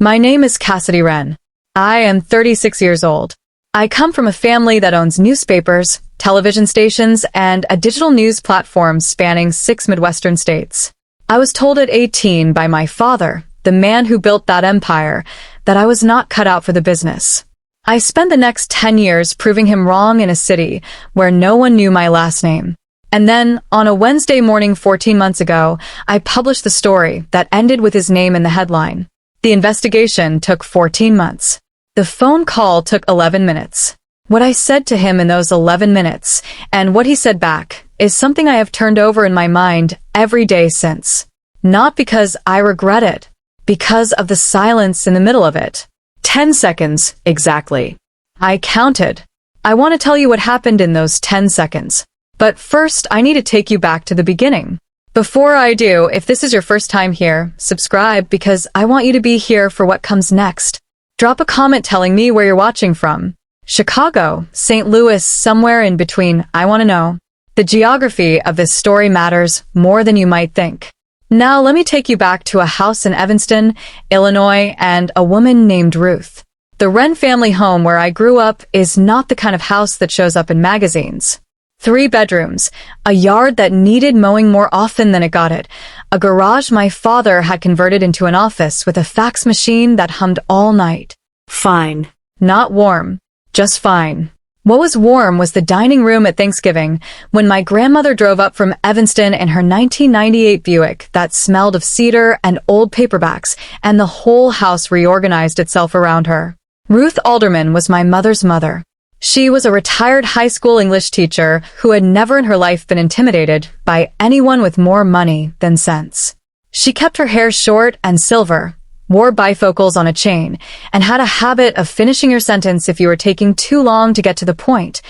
My name is Cassidy Wren. I am 36 years old. I come from a family that owns newspapers, television stations, and a digital news platform spanning 6 Midwestern states. I was told at 18 by my father, the man who built that empire, that I was not cut out for the business. I spent the next 10 years proving him wrong in a city where no one knew my last name. And then, on a Wednesday morning 14 months ago, I published the story that ended with his name in the headline. The investigation took 14 months. The phone call took 11 minutes. What I said to him in those 11 minutes, and what he said back, is something I have turned over in my mind every day since. Not because I regret it, because of the silence in the middle of it. 10 seconds, exactly. I counted. I want to tell you what happened in those 10 seconds. But first, I need to take you back to the beginning. Before I do, if this is your first time here, subscribe because I want you to be here for what comes next. Drop a comment telling me where you're watching from. Chicago, St. Louis, somewhere in between, I want to know. The geography of this story matters more than you might think. Now let me take you back to a house in Evanston, Illinois, and a woman named Ruth. The Wren family home where I grew up is not the kind of house that shows up in magazines. 3 bedrooms, a yard that needed mowing more often than it got it, a garage my father had converted into an office with a fax machine that hummed all night. Fine. Not warm. Just fine. What was warm was the dining room at Thanksgiving, when my grandmother drove up from Evanston in her 1998 Buick that smelled of cedar and old paperbacks, and the whole house reorganized itself around her. Ruth Alderman was my mother's mother. She was a retired high school English teacher who had never in her life been intimidated by anyone with more money than sense. She kept her hair short and silver, wore bifocals on a chain, and had a habit of finishing your sentence if you were taking too long to get to the point,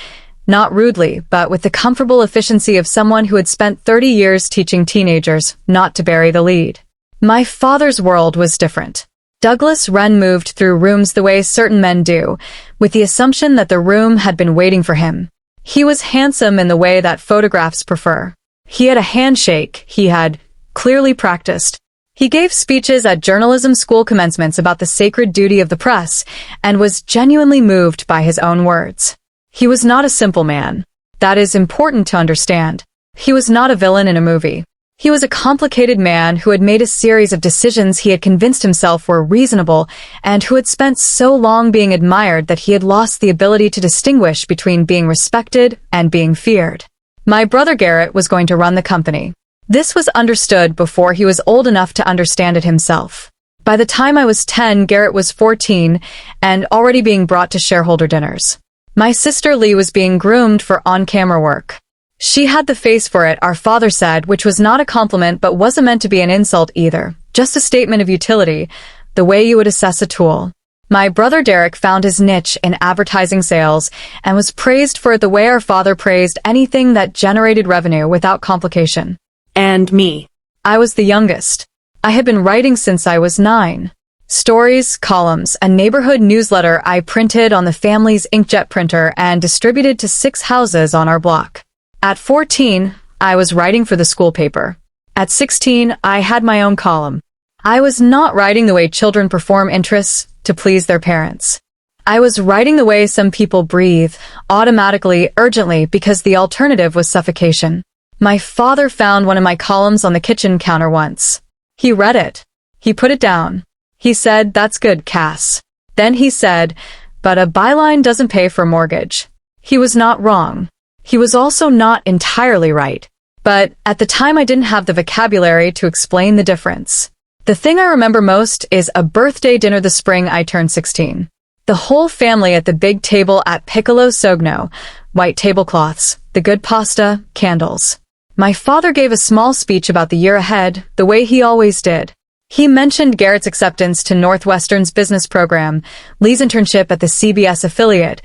not rudely, but with the comfortable efficiency of someone who had spent 30 years teaching teenagers not to bury the lead. My father's world was different. Douglas Wren moved through rooms the way certain men do, with the assumption that the room had been waiting for him. He was handsome in the way that photographs prefer. He had a handshake he had clearly practiced. He gave speeches at journalism school commencements about the sacred duty of the press, and was genuinely moved by his own words. He was not a simple man. That is important to understand. He was not a villain in a movie. He was a complicated man who had made a series of decisions he had convinced himself were reasonable, and who had spent so long being admired that he had lost the ability to distinguish between being respected and being feared. My brother Garrett was going to run the company. This was understood before he was old enough to understand it himself. By the time I was 10, Garrett was 14 and already being brought to shareholder dinners. My sister Lee was being groomed for on-camera work. She had the face for it, our father said, which was not a compliment but wasn't meant to be an insult either, just a statement of utility, the way you would assess a tool. My brother Derek found his niche in advertising sales and was praised for it the way our father praised anything that generated revenue without complication. And me. I was the youngest. I had been writing since I was 9. Stories, columns, a neighborhood newsletter I printed on the family's inkjet printer and distributed to 6 houses on our block. At 14, I was writing for the school paper. At 16, I had my own column. I was not writing the way children perform interests to please their parents. I was writing the way some people breathe, automatically, urgently, because the alternative was suffocation. My father found one of my columns on the kitchen counter once. He read it. He put it down. He said, "That's good, Cass." Then he said, "But a byline doesn't pay for a mortgage." He was not wrong. He was also not entirely right. But at the time I didn't have the vocabulary to explain the difference. The thing I remember most is a birthday dinner the spring I turned 16. The whole family at the big table at Piccolo Sogno, white tablecloths, the good pasta, candles. My father gave a small speech about the year ahead, the way he always did. He mentioned Garrett's acceptance to Northwestern's business program, Lee's internship at the CBS affiliate,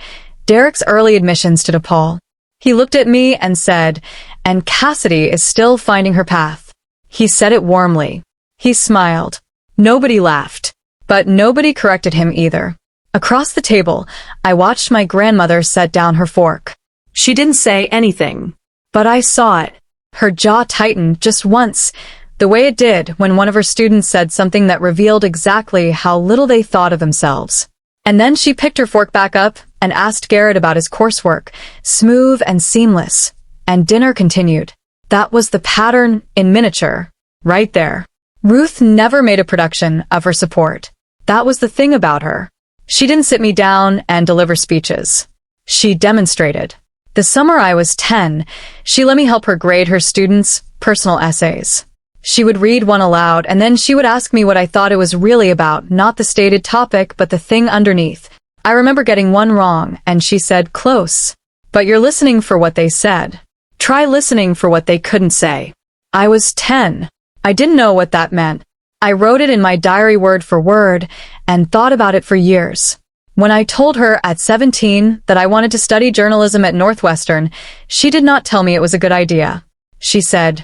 Derek's early admissions to DePaul. He looked at me and said, "And Cassidy is still finding her path." He said it warmly. He smiled. Nobody laughed. But nobody corrected him either. Across the table, I watched my grandmother set down her fork. She didn't say anything. But I saw it. Her jaw tightened just once, The way it did when one of her students said something that revealed exactly how little they thought of themselves. And then she picked her fork back up and asked Garrett about his coursework, smooth and seamless. And dinner continued. That was the pattern in miniature, right there. Ruth never made a production of her support. That was the thing about her. She didn't sit me down and deliver speeches. She demonstrated. The summer I was 10, she let me help her grade her students' personal essays. She would read one aloud, and then she would ask me what I thought it was really about, not the stated topic, but the thing underneath. I remember getting one wrong, and she said, "Close. But you're listening for what they said. Try listening for what they couldn't say." I was 10. I didn't know what that meant. I wrote it in my diary word for word, and thought about it for years. When I told her at 17 that I wanted to study journalism at Northwestern, she did not tell me it was a good idea. She said,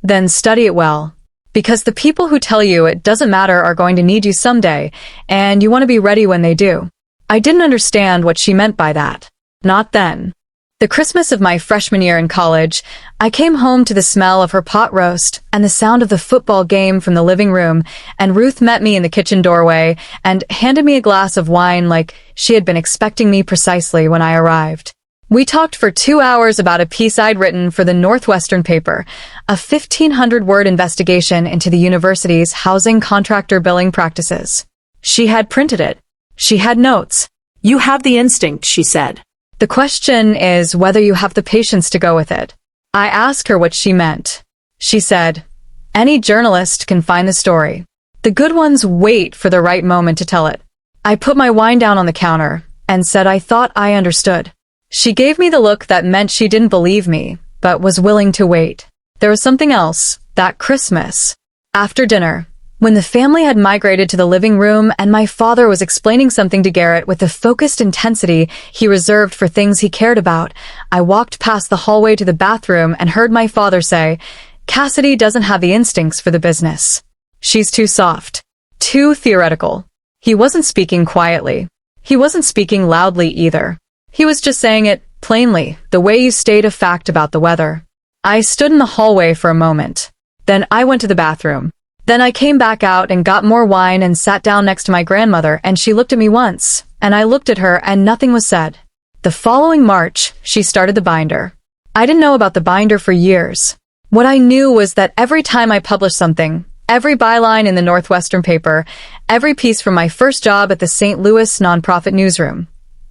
"Then study it well. Because the people who tell you it doesn't matter are going to need you someday, and you want to be ready when they do." I didn't understand what she meant by that. Not then. The Christmas of my freshman year in college, I came home to the smell of her pot roast and the sound of the football game from the living room, and Ruth met me in the kitchen doorway and handed me a glass of wine like she had been expecting me precisely when I arrived. We talked for 2 hours about a piece I'd written for the Northwestern paper, a 1,500-word investigation into the university's housing contractor billing practices. She had printed it. She had notes. "You have the instinct," she said. The question is whether you have the patience to go with it. I asked her what she meant. She said, "Any journalist can find the story. The good ones wait for the right moment to tell it." I put my wine down on the counter and said I thought I understood. She gave me the look that meant she didn't believe me, but was willing to wait. There was something else, that Christmas. After dinner, when the family had migrated to the living room and my father was explaining something to Garrett with the focused intensity he reserved for things he cared about, I walked past the hallway to the bathroom and heard my father say, "Cassidy doesn't have the instincts for the business. She's too soft, too theoretical." He wasn't speaking quietly. He wasn't speaking loudly either. He was just saying it plainly, the way you state a fact about the weather. I stood in the hallway for a moment. Then I went to the bathroom. Then I came back out and got more wine and sat down next to my grandmother, and she looked at me once, and I looked at her and nothing was said. The following March, she started the binder. I didn't know about the binder for years. What I knew was that every time I published something, every byline in the Northwestern paper, every piece from my first job at the St. Louis nonprofit newsroom,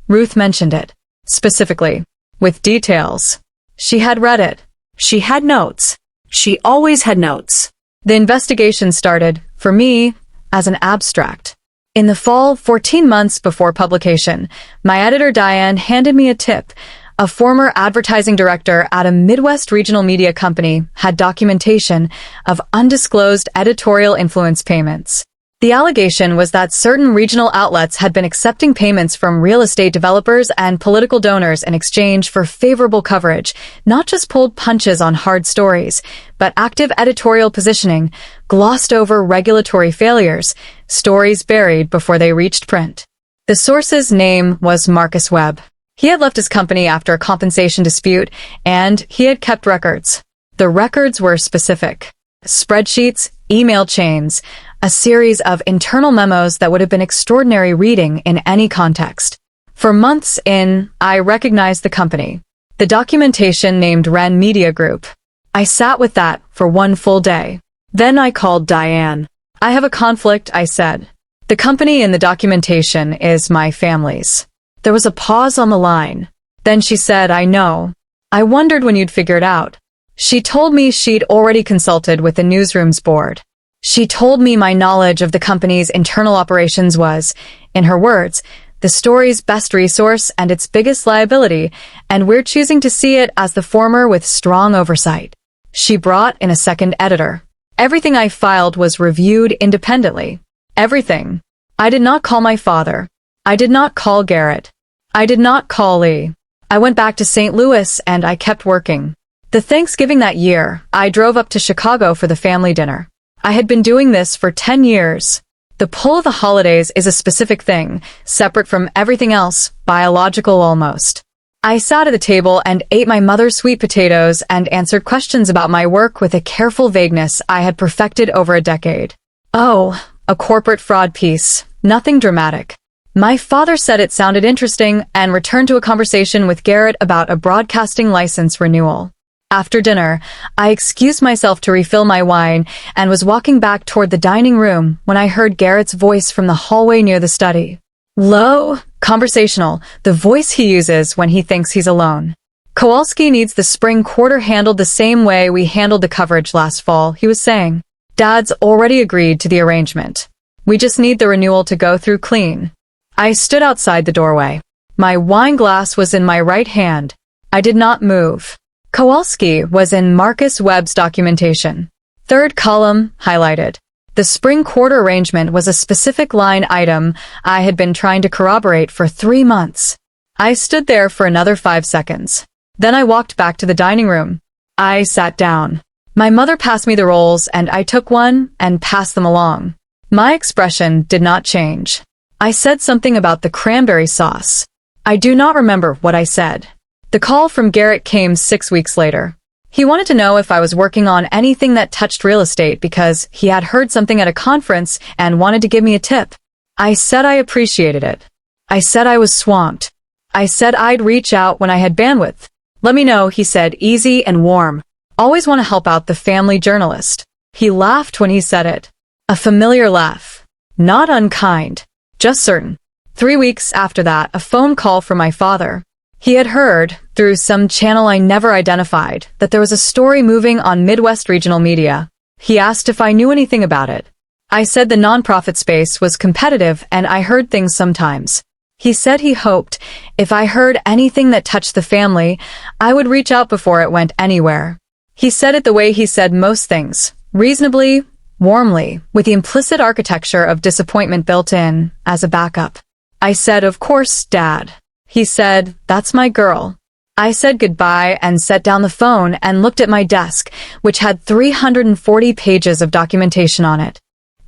Ruth mentioned it, specifically, with details. She had read it. She had notes. She always had notes. The investigation started, for me, as an abstract. In the fall, 14 months before publication, my editor Diane handed me a tip. A former advertising director at a Midwest regional media company had documentation of undisclosed editorial influence payments. The allegation was that certain regional outlets had been accepting payments from real estate developers and political donors in exchange for favorable coverage, not just pulled punches on hard stories, but active editorial positioning, glossed over regulatory failures, stories buried before they reached print. The source's name was Marcus Webb. He had left his company after a compensation dispute, and he had kept records. The records were specific. Spreadsheets, email chains, a series of internal memos that would have been extraordinary reading in any context. For months in, I recognized the company. The documentation named Wren Media Group. I sat with that for one full day. Then I called Diane. "I have a conflict," I said. "The company in the documentation is my family's." There was a pause on the line. Then she said, "I know. I wondered when you'd figure it out." She told me she'd already consulted with the newsroom's board. She told me my knowledge of the company's internal operations was, in her words, the story's best resource and its biggest liability, and we're choosing to see it as the former with strong oversight. She brought in a second editor. Everything I filed was reviewed independently. Everything. I did not call my father. I did not call Garrett. I did not call Lee. I went back to St. Louis and I kept working. The Thanksgiving that year, I drove up to Chicago for the family dinner. I had been doing this for 10 years. The pull of the holidays is a specific thing, separate from everything else, biological almost. I sat at the table and ate my mother's sweet potatoes and answered questions about my work with a careful vagueness I had perfected over a decade. Oh, a corporate fraud piece. Nothing dramatic. My father said it sounded interesting and returned to a conversation with Garrett about a broadcasting license renewal. After dinner, I excused myself to refill my wine and was walking back toward the dining room when I heard Garrett's voice from the hallway near the study. Low, conversational, the voice he uses when he thinks he's alone. Kowalski needs the spring quarter handled the same way we handled the coverage last fall, he was saying. Dad's already agreed to the arrangement. We just need the renewal to go through clean. I stood outside the doorway. My wine glass was in my right hand. I did not move. Kowalski was in Marcus Webb's documentation. Third column, highlighted. The spring quarter arrangement was a specific line item I had been trying to corroborate for 3 months. I stood there for another 5 seconds. Then I walked back to the dining room. I sat down. My mother passed me the rolls and I took one and passed them along. My expression did not change. I said something about the cranberry sauce. I do not remember what I said. The call from Garrett came 6 weeks later. He wanted to know if I was working on anything that touched real estate because he had heard something at a conference and wanted to give me a tip. I said I appreciated it. I said I was swamped. I said I'd reach out when I had bandwidth. Let me know, he said, easy and warm. Always want to help out the family journalist. He laughed when he said it. A familiar laugh. Not unkind. Just certain. 3 weeks after that, a phone call from my father. He had heard, through some channel I never identified, that there was a story moving on Midwest regional media. He asked if I knew anything about it. I said the nonprofit space was competitive and I heard things sometimes. He said he hoped, if I heard anything that touched the family, I would reach out before it went anywhere. He said it the way he said most things, reasonably, warmly, with the implicit architecture of disappointment built in, as a backup. I said, of course, Dad. He said, that's my girl. I said goodbye and set down the phone and looked at my desk, which had 340 pages of documentation on it.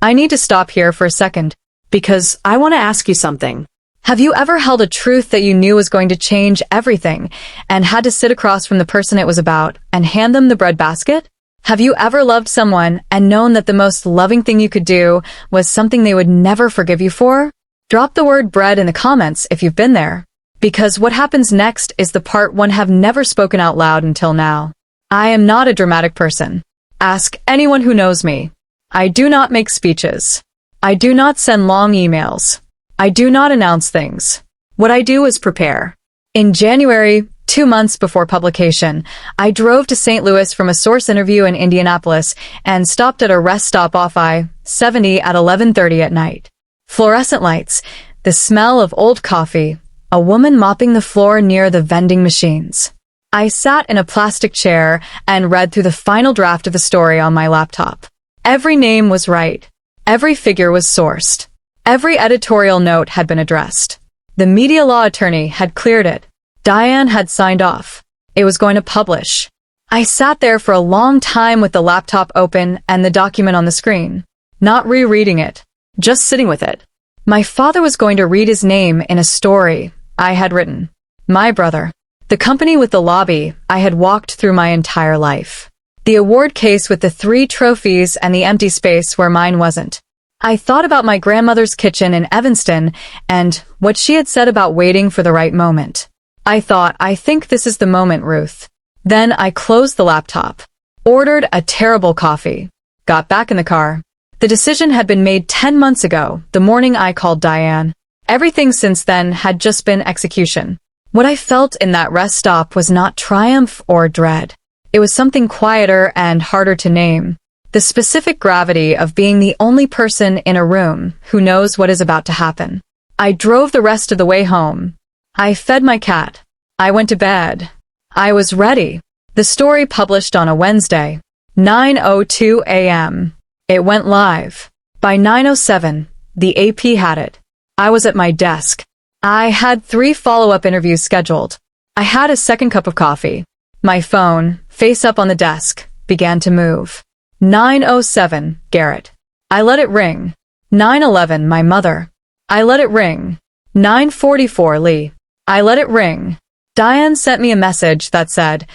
I need to stop here for a second, because I want to ask you something. Have you ever held a truth that you knew was going to change everything and had to sit across from the person it was about and hand them the breadbasket? Have you ever loved someone and known that the most loving thing you could do was something they would never forgive you for? Drop the word bread in the comments if you've been there. Because what happens next is the part one have never spoken out loud until now. I am not a dramatic person. Ask anyone who knows me. I do not make speeches. I do not send long emails. I do not announce things. What I do is prepare. In January, 2 months before publication, I drove to St. Louis from a source interview in Indianapolis and stopped at a rest stop off I-70 at 11:30 at night. Fluorescent lights, the smell of old coffee, a woman mopping the floor near the vending machines. I sat in a plastic chair and read through the final draft of the story on my laptop. Every name was right. Every figure was sourced. Every editorial note had been addressed. The media law attorney had cleared it. Diane had signed off. It was going to publish. I sat there for a long time with the laptop open and the document on the screen, not rereading it, just sitting with it. My father was going to read his name in a story I had written. My brother. The company with the lobby I had walked through my entire life. The award case with the 3 trophies and the empty space where mine wasn't. I thought about my grandmother's kitchen in Evanston and what she had said about waiting for the right moment. I thought, I think this is the moment, Ruth. Then I closed the laptop, ordered a terrible coffee, got back in the car. The decision had been made 10 months ago, the morning I called Diane. Everything since then had just been execution. What I felt in that rest stop was not triumph or dread. It was something quieter and harder to name. The specific gravity of being the only person in a room who knows what is about to happen. I drove the rest of the way home. I fed my cat. I went to bed. I was ready. The story published on a Wednesday, 9:02 a.m. It went live. By 9:07, the AP had it. I was at my desk. I had 3 follow-up interviews scheduled. I had a second cup of coffee. My phone, face up on the desk, began to move. 9:07, Garrett. I let it ring. 9:11, my mother. I let it ring. 9:44, Lee. I let it ring. Diane sent me a message that said,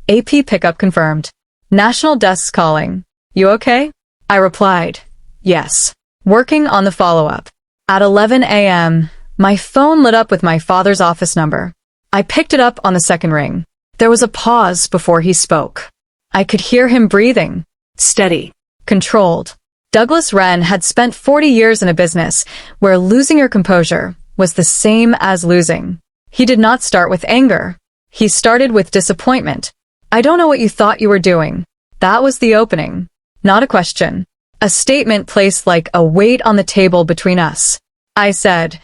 AP pickup confirmed. National desks calling. You okay? I replied, yes. Working on the follow-up. At 11 a.m., my phone lit up with my father's office number. I picked it up on the second ring. There was a pause before he spoke. I could hear him breathing. Steady. Controlled. Douglas Wren had spent 40 years in a business where losing your composure was the same as losing. He did not start with anger. He started with disappointment. I don't know what you thought you were doing. That was the opening. Not a question. A statement placed like a weight on the table between us. I said,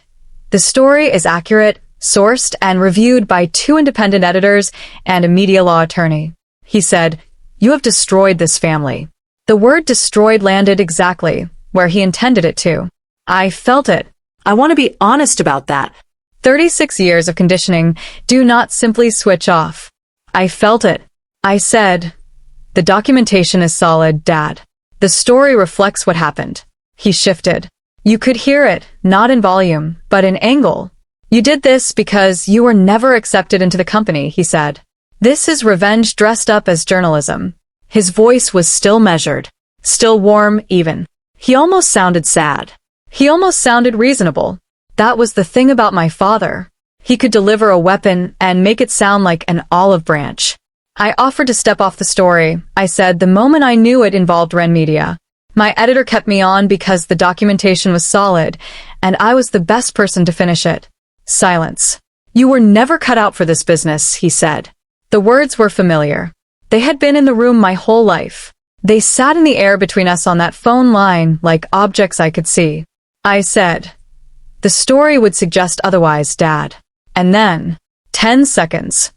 the story is accurate, sourced, and reviewed by 2 independent editors and a media law attorney. He said, you have destroyed this family. The word destroyed landed exactly where he intended it to. I felt it. I want to be honest about that. 36 years of conditioning do not simply switch off. I felt it. I said, the documentation is solid, Dad. The story reflects what happened. He shifted. You could hear it, not in volume, but in angle. You did this because you were never accepted into the company, he said. This is revenge dressed up as journalism. His voice was still measured, still warm even. He almost sounded sad. He almost sounded reasonable. That was the thing about my father. He could deliver a weapon and make it sound like an olive branch. I offered to step off the story, I said, the moment I knew it involved Wren Media. My editor kept me on because the documentation was solid, and I was the best person to finish it. Silence. You were never cut out for this business, he said. The words were familiar. They had been in the room my whole life. They sat in the air between us on that phone line like objects I could see. I said, the story would suggest otherwise, Dad. And then, 10 seconds.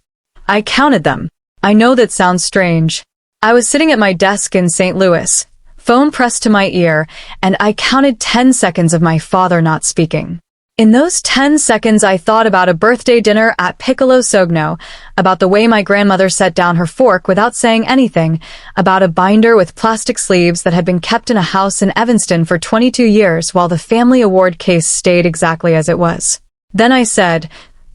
I counted them. I know that sounds strange. I was sitting at my desk in St. Louis, phone pressed to my ear, and I counted 10 seconds of my father not speaking. In those 10 seconds, I thought about a birthday dinner at Piccolo Sogno, about the way my grandmother set down her fork without saying anything, about a binder with plastic sleeves that had been kept in a house in Evanston for 22 years while the family award case stayed exactly as it was. Then I said,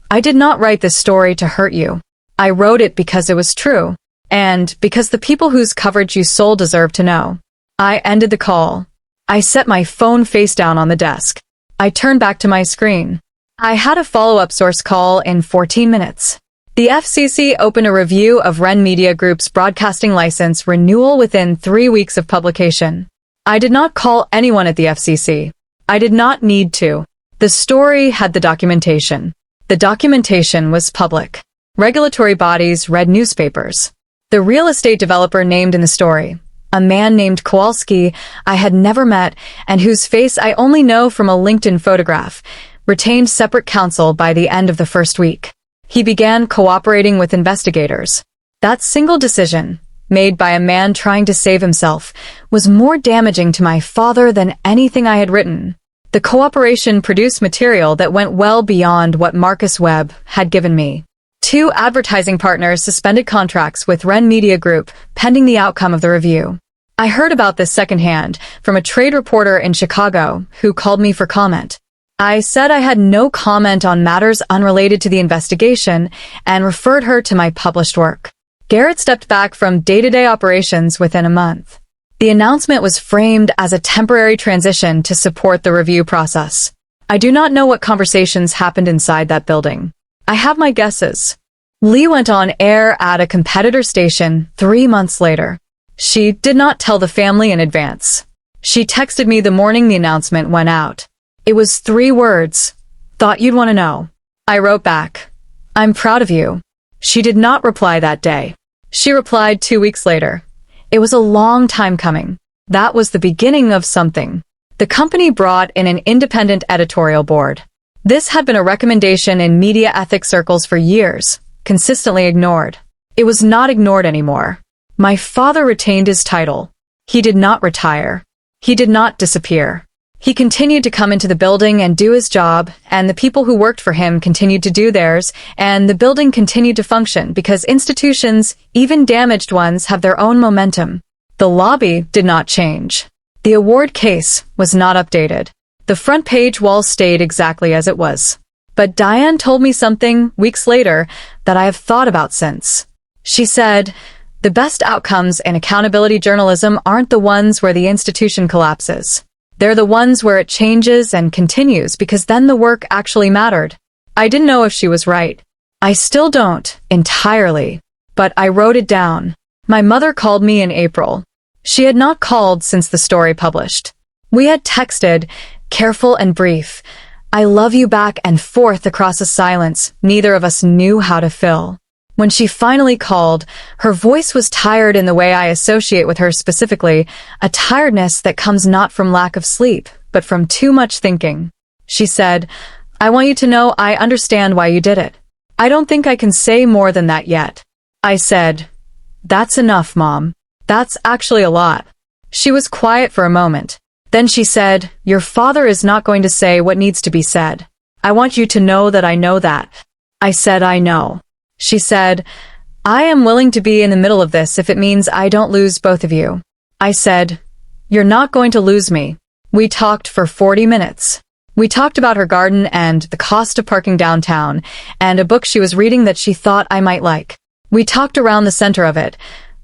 I did not write this story to hurt you. I wrote it because it was true, and because the people whose coverage you sold deserve to know. I ended the call. I set my phone face down on the desk. I turned back to my screen. I had a follow-up source call in 14 minutes. The FCC opened a review of Wren Media Group's broadcasting license renewal within 3 weeks of publication. I did not call anyone at the FCC. I did not need to. The story had the documentation. The documentation was public. Regulatory bodies read newspapers. The real estate developer named in the story, a man named Kowalski I had never met and whose face I only know from a LinkedIn photograph, retained separate counsel by the end of the first week. He began cooperating with investigators. That single decision, made by a man trying to save himself, was more damaging to my father than anything I had written. The cooperation produced material that went well beyond what Marcus Webb had given me. 2 advertising partners suspended contracts with Wren Media Group pending the outcome of the review. I heard about this secondhand from a trade reporter in Chicago who called me for comment. I said I had no comment on matters unrelated to the investigation and referred her to my published work. Garrett stepped back from day-to-day operations within a month. The announcement was framed as a temporary transition to support the review process. I do not know what conversations happened inside that building. I have my guesses. Lee went on air at a competitor station 3 months later. She did not tell the family in advance. She texted me the morning the announcement went out. It was 3 words. Thought you'd want to know. I wrote back, I'm proud of you. She did not reply that day. She replied 2 weeks later. It was a long time coming. That was the beginning of something. The company brought in an independent editorial board. This had been a recommendation in media ethics circles for years, consistently ignored. It was not ignored anymore. My father retained his title. He did not retire. He did not disappear. He continued to come into the building and do his job, and the people who worked for him continued to do theirs, and the building continued to function because institutions, even damaged ones, have their own momentum. The lobby did not change. The award case was not updated. The front page wall stayed exactly as it was. But Diane told me something weeks later that I have thought about since. She said, the best outcomes in accountability journalism aren't the ones where the institution collapses. They're the ones where it changes and continues, because then the work actually mattered. I didn't know if she was right. I still don't, entirely. But I wrote it down. My mother called me in April. She had not called since the story published. We had texted, careful and brief. I love you back and forth across a silence neither of us knew how to fill. When she finally called, her voice was tired in the way I associate with her specifically, a tiredness that comes not from lack of sleep, but from too much thinking. She said, I want you to know I understand why you did it. I don't think I can say more than that yet. I said, that's enough, Mom. That's actually a lot. She was quiet for a moment. Then she said, your father is not going to say what needs to be said. I want you to know that I know that. I said, I know. She said, I am willing to be in the middle of this if it means I don't lose both of you. I said, you're not going to lose me. We talked for 40 minutes. We talked about her garden and the cost of parking downtown, and a book she was reading that she thought I might like. We talked around the center of it,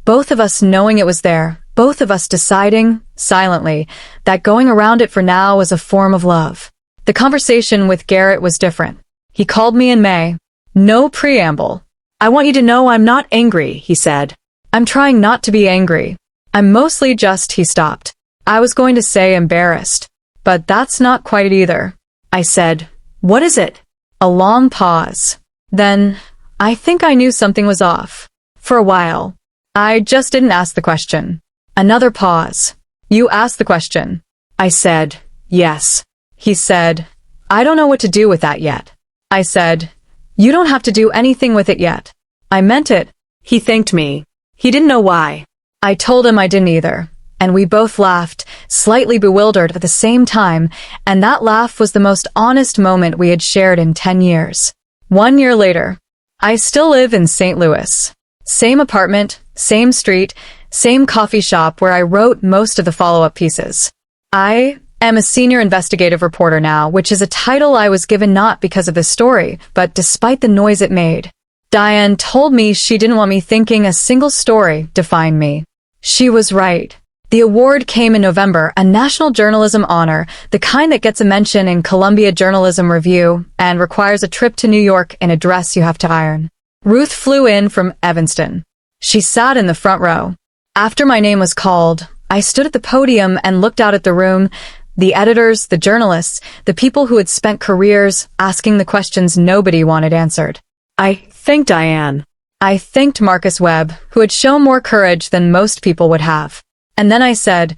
both of us knowing it was there, both of us deciding, silently, that going around it for now was a form of love. The conversation with Garrett was different. He called me in May. No preamble. I want you to know I'm not angry, he said. I'm trying not to be angry. I'm mostly just, he stopped. I was going to say embarrassed. But that's not quite it either. I said, what is it? A long pause. Then, I think I knew something was off. For a while. I just didn't ask the question. Another pause. You asked the question. I said, yes. He said, I don't know what to do with that yet. I said, you don't have to do anything with it yet. I meant it. He thanked me. He didn't know why. I told him I didn't either. And we both laughed, slightly bewildered at the same time, and that laugh was the most honest moment we had shared in 10 years. 1 year later. I still live in St. Louis. Same apartment, same street, same coffee shop where I wrote most of the follow-up pieces. I am a senior investigative reporter now, which is a title I was given not because of this story, but despite the noise it made. Diane told me she didn't want me thinking a single story defined me. She was right. The award came in November, a national journalism honor, the kind that gets a mention in Columbia Journalism Review and requires a trip to New York in a dress you have to iron. Ruth flew in from Evanston. She sat in the front row. After my name was called, I stood at the podium and looked out at the room, the editors, the journalists, the people who had spent careers asking the questions nobody wanted answered. I thanked Diane. I thanked Marcus Webb, who had shown more courage than most people would have. And then I said,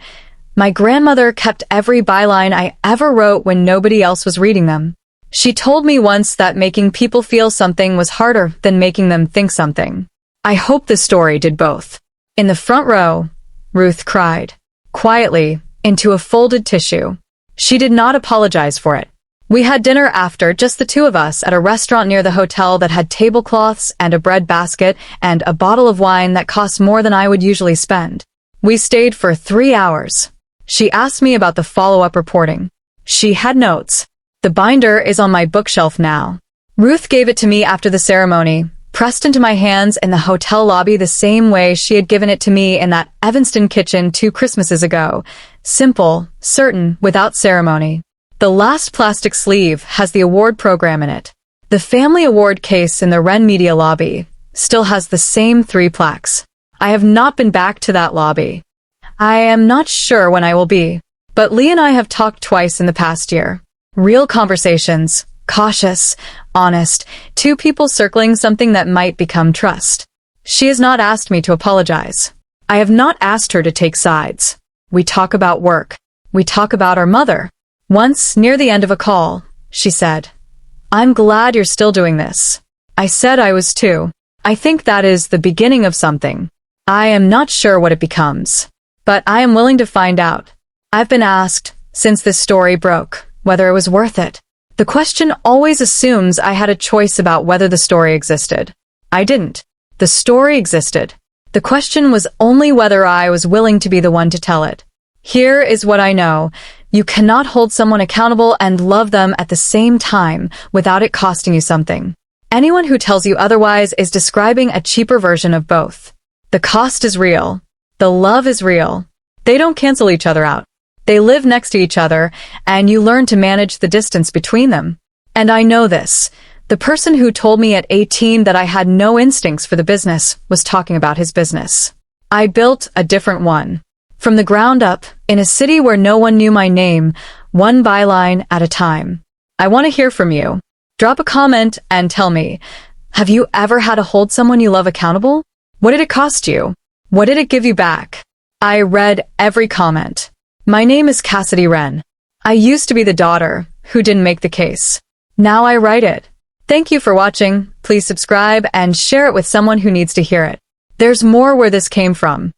my grandmother kept every byline I ever wrote when nobody else was reading them. She told me once that making people feel something was harder than making them think something. I hope the story did both. In the front row, Ruth cried, quietly, into a folded tissue. She did not apologize for it. We had dinner after, just the two of us, at a restaurant near the hotel that had tablecloths and a bread basket and a bottle of wine that cost more than I would usually spend. We stayed for 3 hours. She asked me about the follow-up reporting. She had notes. The binder is on my bookshelf now. Ruth gave it to me after the ceremony, pressed into my hands in the hotel lobby the same way she had given it to me in that Evanston kitchen 2 Christmases ago. Simple, certain, without ceremony. The last plastic sleeve has the award program in it. The family award case in the Wren Media lobby still has the same 3 plaques. I have not been back to that lobby. I am not sure when I will be. But Lee and I have talked twice in the past year. Real conversations, cautious, honest, 2 people circling something that might become trust. She has not asked me to apologize. I have not asked her to take sides. We talk about work. We talk about our mother. Once, near the end of a call, she said, I'm glad you're still doing this. I said I was too. I think that is the beginning of something. I am not sure what it becomes. But I am willing to find out. I've been asked, since this story broke, whether it was worth it. The question always assumes I had a choice about whether the story existed. I didn't. The story existed. The question was only whether I was willing to be the one to tell it. Here is what I know. You cannot hold someone accountable and love them at the same time without it costing you something. Anyone who tells you otherwise is describing a cheaper version of both. The cost is real. The love is real. They don't cancel each other out. They live next to each other, and you learn to manage the distance between them. And I know this. The person who told me at 18 that I had no instincts for the business was talking about his business. I built a different one. From the ground up, in a city where no one knew my name, one byline at a time. I want to hear from you. Drop a comment and tell me, have you ever had to hold someone you love accountable? What did it cost you? What did it give you back? I read every comment. My name is Cassidy Wren. I used to be the daughter who didn't make the case. Now I write it. Thank you for watching. Please subscribe and share it with someone who needs to hear it. There's more where this came from.